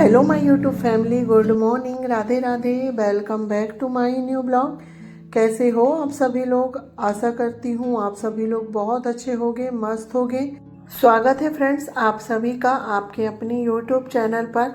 Hello my YouTube family, good morning, Radhe Radhe. Welcome back to my new blog. कैसे हो आप सभी लोग? आशा करती हूँ आप सभी लोग बहुत अच्छे होंगे, मस्त होंगे। स्वागत है फ्रेंड्स आप सभी का आपके अपने यूट्यूब चैनल पर।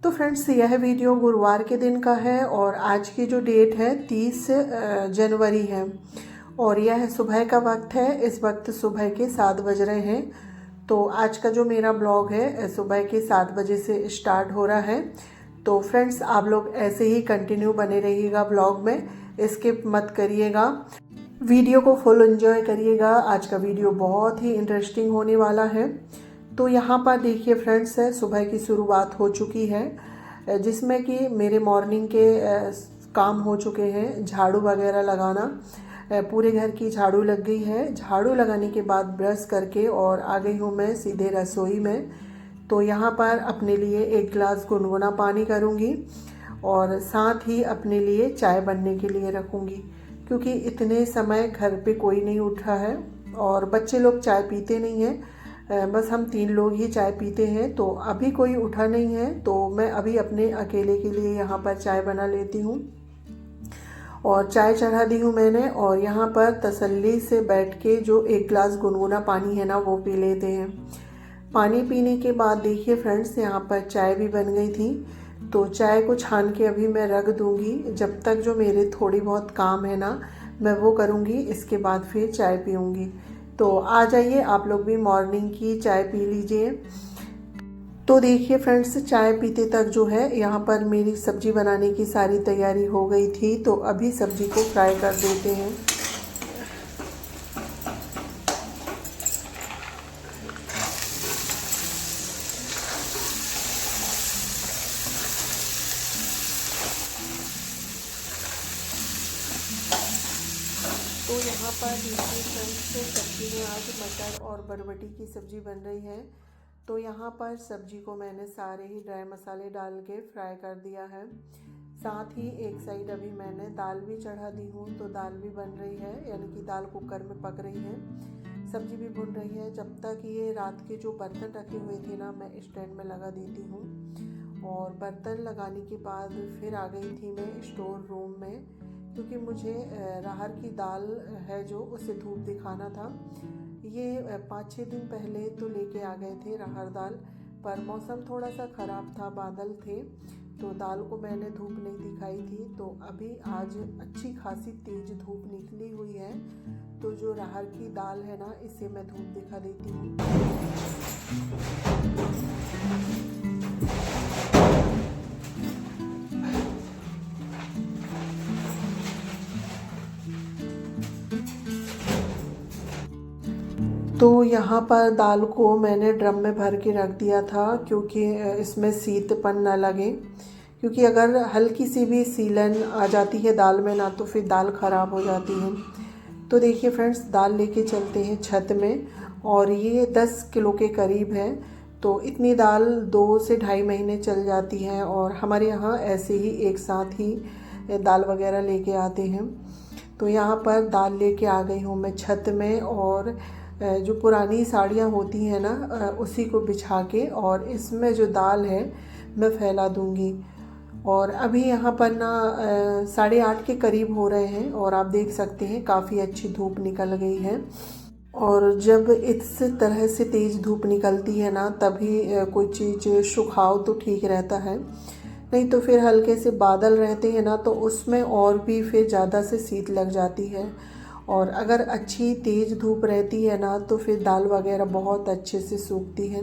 तो फ्रेंड्स यह वीडियो गुरुवार के दिन का है और आज की जो डेट है 30 जनवरी है और यह सुबह का वक्त है। इस वक्त सुबह के 7 बज रहे हैं। तो आज का जो मेरा ब्लॉग है सुबह के 7 बजे से स्टार्ट हो रहा है। तो फ्रेंड्स आप लोग ऐसे ही कंटिन्यू बने रहिएगा ब्लॉग में, स्किप मत करिएगा, वीडियो को फुल एंजॉय करिएगा। आज का वीडियो बहुत ही इंटरेस्टिंग होने वाला है। तो यहाँ पर देखिए फ्रेंड्स सुबह की शुरुआत हो चुकी है जिसमें कि मेरे मॉर्निंग के काम हो चुके हैं। झाड़ू वगैरह लगाना, पूरे घर की झाड़ू लग गई है। झाड़ू लगाने के बाद ब्रश करके और आ गई हूँ मैं सीधे रसोई में। तो यहाँ पर अपने लिए एक गिलास गुनगुना पानी करूँगी और साथ ही अपने लिए चाय बनने के लिए रखूँगी, क्योंकि इतने समय घर पे कोई नहीं उठा है और बच्चे लोग चाय पीते नहीं हैं। बस हम 3 लोग ही चाय पीते हैं। तो अभी कोई उठा नहीं है तो मैं अभी अपने अकेले के लिए यहाँ पर चाय बना लेती हूँ और चाय चढ़ा दी हूँ मैंने। और यहाँ पर तसल्ली से बैठ के जो एक गिलास गुनगुना पानी है ना वो पी लेते हैं। पानी पीने के बाद देखिए फ्रेंड्स यहाँ पर चाय भी बन गई थी। तो चाय को छान के अभी मैं रख दूँगी, जब तक जो मेरे थोड़ी बहुत काम है ना मैं वो करूँगी, इसके बाद फिर चाय पीऊँगी। तो आ जाइए आप लोग भी मॉर्निंग की चाय पी लीजिए। तो देखिए फ्रेंड्स चाय पीते तक जो है यहाँ पर मेरी सब्जी बनाने की सारी तैयारी हो गई थी। तो अभी सब्जी को फ्राई कर देते हैं। तो यहाँ पर देखिए फ्रेंड्स सब्जी में आज मटर और बरबटी की सब्ज़ी बन रही है। तो यहाँ पर सब्जी को मैंने सारे ही ड्राई मसाले डाल के फ्राई कर दिया है। साथ ही एक साइड अभी मैंने दाल भी चढ़ा दी हूँ। तो दाल भी बन रही है, यानी कि दाल कुकर में पक रही है, सब्जी भी भुन रही है। जब तक ये रात के जो बर्तन रखे हुए थे ना मैं स्टैंड में लगा देती हूँ। और बर्तन लगाने के बाद फिर आ गई थी मैं स्टोर रूम में, क्योंकि मुझे अरहर की दाल है जो उसे धूप दिखाना था। ये 5-6 दिन पहले तो लेके आ गए थे अरहर दाल, पर मौसम थोड़ा सा ख़राब था, बादल थे, तो दाल को मैंने धूप नहीं दिखाई थी। तो अभी आज अच्छी खासी तेज़ धूप निकली हुई है। तो जो अरहर की दाल है ना इसे मैं धूप दिखा देती हूँ। तो यहाँ पर दाल को मैंने ड्रम में भर के रख दिया था, क्योंकि इसमें शीतपन ना लगे, क्योंकि अगर हल्की सी भी सीलन आ जाती है दाल में ना तो फिर दाल ख़राब हो जाती है। तो देखिए फ्रेंड्स दाल लेके चलते हैं छत में, और ये 10 किलो के करीब है। तो इतनी दाल 2 से ढाई महीने चल जाती है और हमारे यहाँ ऐसे ही एक साथ ही दाल वगैरह लेके आते हैं। तो यहाँ पर दाल लेके आ गई हूँ मैं छत में, और जो पुरानी साड़ियाँ होती हैं ना उसी को बिछा के और इसमें जो दाल है मैं फैला दूँगी। और अभी यहाँ पर ना 8:30 के करीब हो रहे हैं और आप देख सकते हैं काफ़ी अच्छी धूप निकल गई है। और जब इस तरह से तेज़ धूप निकलती है ना तभी कोई चीज़ सुखाओ तो ठीक रहता है, नहीं तो फिर हल्के से बादल रहते हैं ना तो उसमें और भी फिर ज़्यादा से शीत लग जाती है। और अगर अच्छी तेज़ धूप रहती है ना तो फिर दाल वगैरह बहुत अच्छे से सूखती है।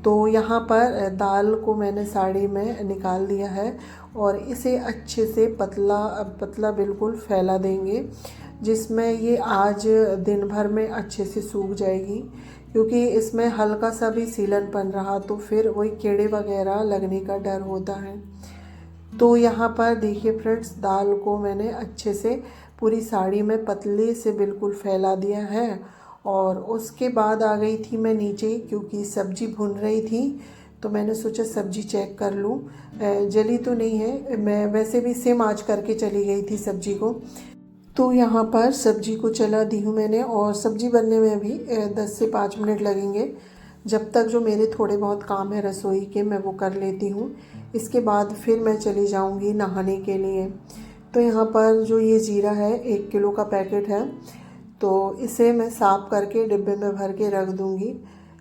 तो यहाँ पर दाल को मैंने साड़ी में निकाल दिया है और इसे अच्छे से पतला पतला बिल्कुल फैला देंगे, जिसमें ये आज दिन भर में अच्छे से सूख जाएगी, क्योंकि इसमें हल्का सा भी सीलनपन रहा तो फिर वही कीड़े वगैरह लगने का डर होता है। तो यहाँ पर देखिए फ्रेंड्स दाल को मैंने अच्छे से पूरी साड़ी में पतले से बिल्कुल फैला दिया है। और उसके बाद आ गई थी मैं नीचे, क्योंकि सब्ज़ी भुन रही थी तो मैंने सोचा सब्ज़ी चेक कर लूँ जली तो नहीं है। मैं वैसे भी सेम आँच करके चली गई थी सब्ज़ी को। तो यहाँ पर सब्ज़ी को चला दी हूँ मैंने और सब्ज़ी बनने में भी 10 से 5 मिनट लगेंगे। जब तक जो मेरे थोड़े बहुत काम है रसोई के मैं वो कर लेती हूँ। इसके बाद फिर मैं चली जाऊँगी नहाने के लिए। तो यहाँ पर जो ये जीरा है 1 किलो का पैकेट है, तो इसे मैं साफ़ करके डिब्बे में भर के रख दूँगी।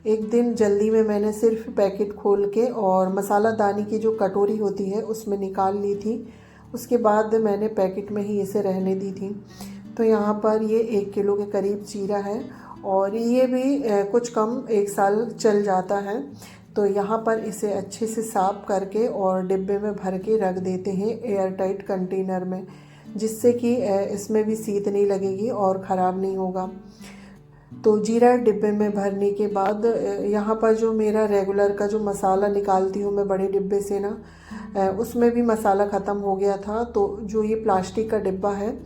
एक दिन जल्दी में मैंने सिर्फ पैकेट खोल के और मसाला दानी की जो कटोरी होती है उसमें निकाल ली थी। उसके बाद मैंने पैकेट में ही इसे रहने दी थी। तो यहाँ पर ये 1 किलो के करीब जीरा है और ये भी कुछ कम 1 साल चल जाता है। तो यहाँ पर इसे अच्छे से साफ़ करके और डिब्बे में भर के रख देते हैं एयर टाइट कंटेनर में, जिससे कि इसमें भी सीत नहीं लगेगी और ख़राब नहीं होगा। तो जीरा डिब्बे में भरने के बाद यहाँ पर जो मेरा रेगुलर का जो मसाला निकालती हूँ मैं बड़े डिब्बे से ना, उसमें भी मसाला ख़त्म हो गया था। तो जो ये प्लास्टिक का डिब्बा है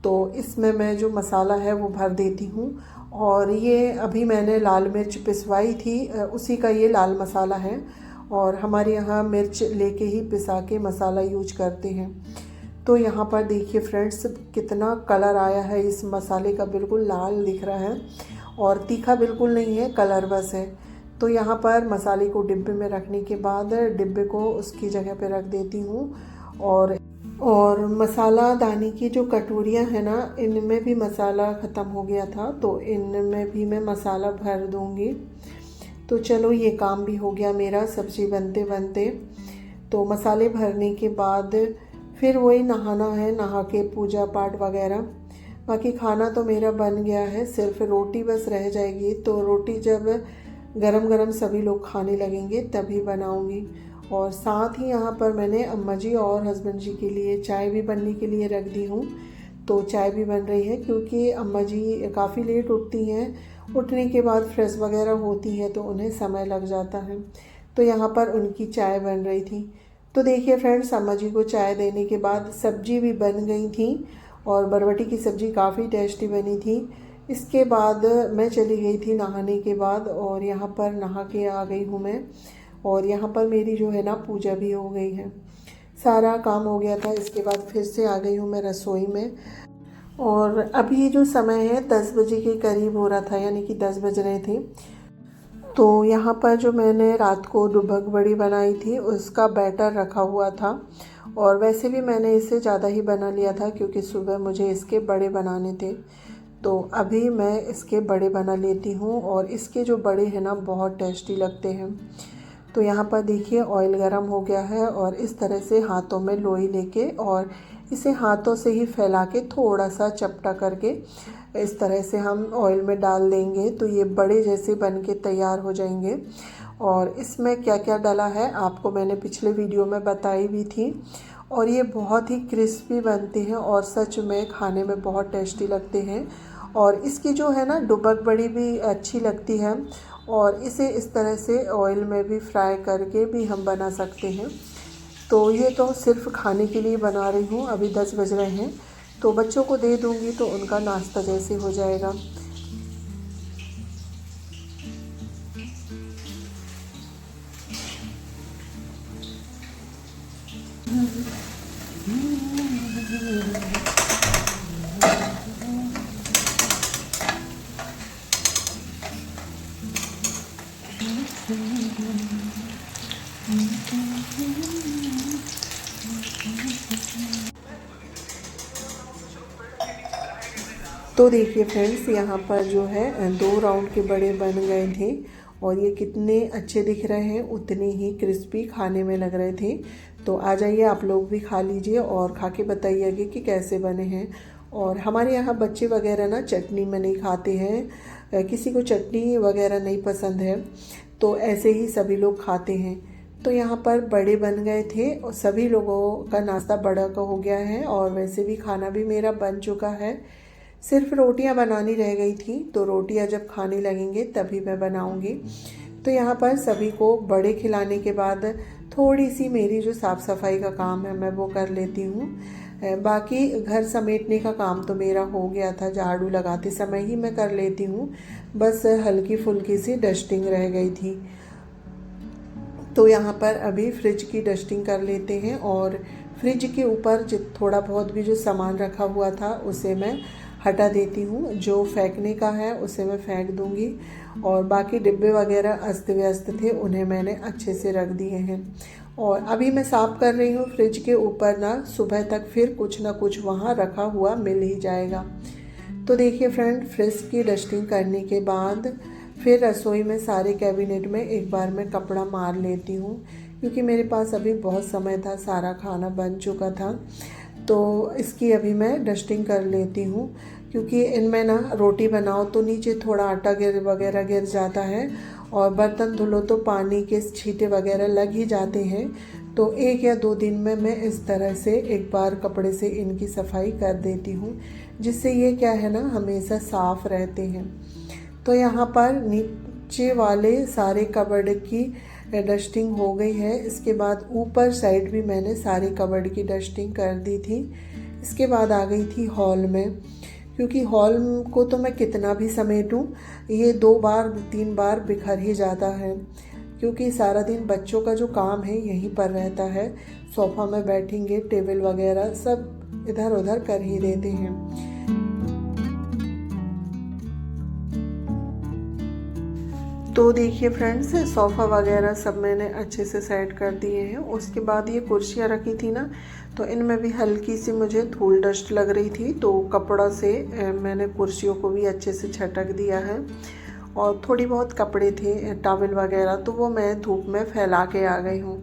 तो इसमें मैं जो मसाला है वो भर देती हूँ। और ये अभी मैंने लाल मिर्च पिसवाई थी, उसी का ये लाल मसाला है। और हमारे यहाँ मिर्च लेके ही पिसा के मसाला यूज करते हैं। तो यहाँ पर देखिए फ्रेंड्स कितना कलर आया है इस मसाले का, बिल्कुल लाल दिख रहा है और तीखा बिल्कुल नहीं है, कलर बस है। तो यहाँ पर मसाले को डिब्बे में रखने के बाद डिब्बे को उसकी जगह पे रख देती हूँ। और मसाला दानी की जो कटोरियाँ हैं ना, इनमें भी मसाला ख़त्म हो गया था, तो इनमें भी मैं मसाला भर दूँगी। तो चलो ये काम भी हो गया मेरा सब्ज़ी बनते बनते। तो मसाले भरने के बाद फिर वही नहाना है, नहा के पूजा पाठ वगैरह। बाकी खाना तो मेरा बन गया है, सिर्फ रोटी बस रह जाएगी। तो रोटी जब गरम गरम सभी लोग खाने लगेंगे तभी बनाऊंगी। और साथ ही यहाँ पर मैंने अम्मा जी और हस्बैंड जी के लिए चाय भी बनने के लिए रख दी हूँ। तो चाय भी बन रही है क्योंकि अम्मा जी काफ़ी लेट उठती हैं, उठने के बाद फ्रेश वगैरह होती हैं तो उन्हें समय लग जाता है। तो यहाँ पर उनकी चाय बन रही थी। तो देखिए फ्रेंड्स, अम्मा जी को चाय देने के बाद सब्जी भी बन गई थी और बरबटी की सब्ज़ी काफ़ी टेस्टी बनी थी। इसके बाद मैं चली गई थी नहाने के बाद और यहाँ पर नहा के आ गई हूँ मैं। और यहाँ पर मेरी जो है ना पूजा भी हो गई है, सारा काम हो गया था। इसके बाद फिर से आ गई हूँ मैं रसोई में। और अभी जो समय है 10 बजे के करीब हो रहा था, यानी कि 10 बज रहे थे। तो यहाँ पर जो मैंने रात को डुबक बड़ी बनाई थी उसका बैटर रखा हुआ था। और वैसे भी मैंने इसे ज़्यादा ही बना लिया था क्योंकि सुबह मुझे इसके बड़े बनाने थे। तो अभी मैं इसके बड़े बना लेती हूँ और इसके जो बड़े हैं ना बहुत टेस्टी लगते हैं। तो यहाँ पर देखिए ऑयल गरम हो गया है और इस तरह से हाथों में लोई लेके और इसे हाथों से ही फैला के थोड़ा सा चपटा करके इस तरह से हम ऑयल में डाल देंगे तो ये बड़े जैसे बन के तैयार हो जाएंगे। और इसमें क्या क्या डाला है आपको मैंने पिछले वीडियो में बताई भी थी। और ये बहुत ही क्रिस्पी बनते हैं और सच में खाने में बहुत टेस्टी लगते हैं। और इसकी जो है ना डुबक बड़ी भी अच्छी लगती है और इसे इस तरह से ऑयल में भी फ्राई करके भी हम बना सकते हैं। तो ये तो सिर्फ खाने के लिए बना रही हूँ। अभी 10 बज रहे हैं तो बच्चों को दे दूँगी तो उनका नाश्ता जैसे हो जाएगा। तो देखिए फ्रेंड्स, यहाँ पर जो है 2 राउंड के बड़े बन गए थे और ये कितने अच्छे दिख रहे हैं, उतने ही क्रिस्पी खाने में लग रहे थे। तो आ जाइए आप लोग भी खा लीजिए और खा के बताइएगा कि कैसे बने हैं। और हमारे यहाँ बच्चे वगैरह ना चटनी में नहीं खाते हैं, किसी को चटनी वगैरह नहीं पसंद है, तो ऐसे ही सभी लोग खाते हैं। तो यहाँ पर बड़े बन गए थे और सभी लोगों का नाश्ता बड़ा का हो गया है और वैसे भी खाना भी मेरा बन चुका है। सिर्फ रोटियां बनानी रह गई थी, तो रोटियां जब खाने लगेंगे तभी मैं बनाऊंगी। तो यहाँ पर सभी को बड़े खिलाने के बाद थोड़ी सी मेरी जो साफ़ सफाई का काम है मैं वो कर लेती हूँ। बाकी घर समेटने का काम तो मेरा हो गया था, झाड़ू लगाते समय ही मैं कर लेती हूँ, बस हल्की फुल्की सी डस्टिंग रह गई थी। तो यहाँ पर अभी फ्रिज की डस्टिंग कर लेते हैं और फ्रिज के ऊपर थोड़ा बहुत भी जो सामान रखा हुआ था उसे मैं हटा देती हूँ। जो फेंकने का है उसे मैं फेंक दूँगी और बाकी डिब्बे वगैरह अस्त व्यस्त थे उन्हें मैंने अच्छे से रख दिए हैं। और अभी मैं साफ़ कर रही हूँ फ्रिज के ऊपर ना, सुबह तक फिर कुछ ना कुछ वहाँ रखा हुआ मिल ही जाएगा। तो देखिए फ्रेंड, फ्रिज की डस्टिंग करने के बाद फिर रसोई में सारे कैबिनेट में एक बार मैं कपड़ा मार लेती हूँ, क्योंकि मेरे पास अभी बहुत समय था, सारा खाना बन चुका था। तो इसकी अभी मैं डस्टिंग कर लेती हूँ, क्योंकि इनमें ना रोटी बनाओ तो नीचे थोड़ा आटा वगैरह गिर जाता है और बर्तन धुलो तो पानी के छींटे वगैरह लग ही जाते हैं। तो 1 या 2 दिन में मैं इस तरह से एक बार कपड़े से इनकी सफाई कर देती हूँ, जिससे ये क्या है ना, हमेशा साफ़ रहते हैं। तो यहाँ पर नीचे वाले सारे कबर्ड की डस्टिंग हो गई है। इसके बाद ऊपर साइड भी मैंने सारे कबर्ड की डस्टिंग कर दी थी। इसके बाद आ गई थी हॉल में, क्योंकि हॉल को तो मैं कितना भी समेटूं, ये 2 बार 3 बार बिखर ही जाता है, क्योंकि सारा दिन बच्चों का जो काम है यहीं पर रहता है। सोफ़ा में बैठेंगे, टेबल वगैरह सब इधर उधर कर ही देते हैं। तो देखिए फ्रेंड्स, सोफ़ा वगैरह सब मैंने अच्छे से सेट कर दिए हैं। उसके बाद ये कुर्सियाँ रखी थी ना, तो इनमें भी हल्की सी मुझे धूल डस्ट लग रही थी, तो कपड़ा से मैंने कुर्सियों को भी अच्छे से छटक दिया है। और थोड़ी बहुत कपड़े थे, टॉवल वगैरह, तो वो मैं धूप में फैला के आ गई हूँ।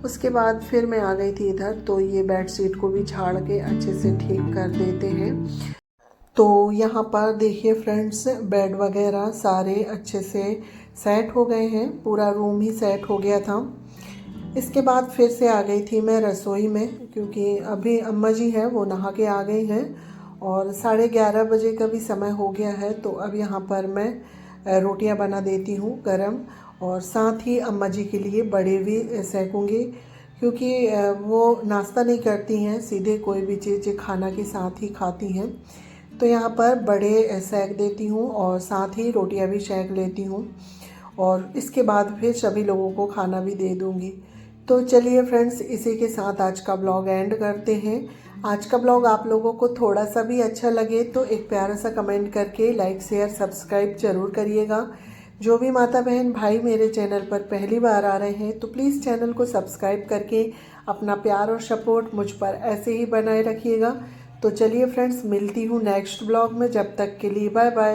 उसके बाद फिर मैं आ गई थी इधर, तो ये बेडशीट को भी झाड़ के अच्छे से ठीक कर देते हैं। तो यहाँ पर देखिए फ्रेंड्स, बेड वगैरह सारे अच्छे से सेट हो गए हैं, पूरा रूम ही सेट हो गया था। इसके बाद फिर से आ गई थी मैं रसोई में, क्योंकि अभी अम्मा जी हैं वो नहा के आ गई हैं और 11:30 बजे का भी समय हो गया है। तो अब यहाँ पर मैं रोटियाँ बना देती हूँ गरम, और साथ ही अम्मा जी के लिए बड़े भी सेकूँगी, क्योंकि वो नाश्ता नहीं करती हैं, सीधे कोई भी चीज़ खाना के साथ ही खाती हैं। तो यहाँ पर बड़े सेक देती हूँ और साथ ही रोटियाँ भी सेक लेती हूँ, और इसके बाद फिर सभी लोगों को खाना भी दे दूँगी। तो चलिए फ्रेंड्स, इसी के साथ आज का ब्लॉग एंड करते हैं। आज का ब्लॉग आप लोगों को थोड़ा सा भी अच्छा लगे तो एक प्यारा सा कमेंट करके लाइक शेयर सब्सक्राइब ज़रूर करिएगा। जो भी माता बहन भाई मेरे चैनल पर पहली बार आ रहे हैं तो प्लीज़ चैनल को सब्सक्राइब करके अपना प्यार और सपोर्ट मुझ पर ऐसे ही बनाए रखिएगा। तो चलिए फ्रेंड्स, मिलती हूँ नेक्स्ट ब्लॉग में। जब तक के लिए बाय बाय।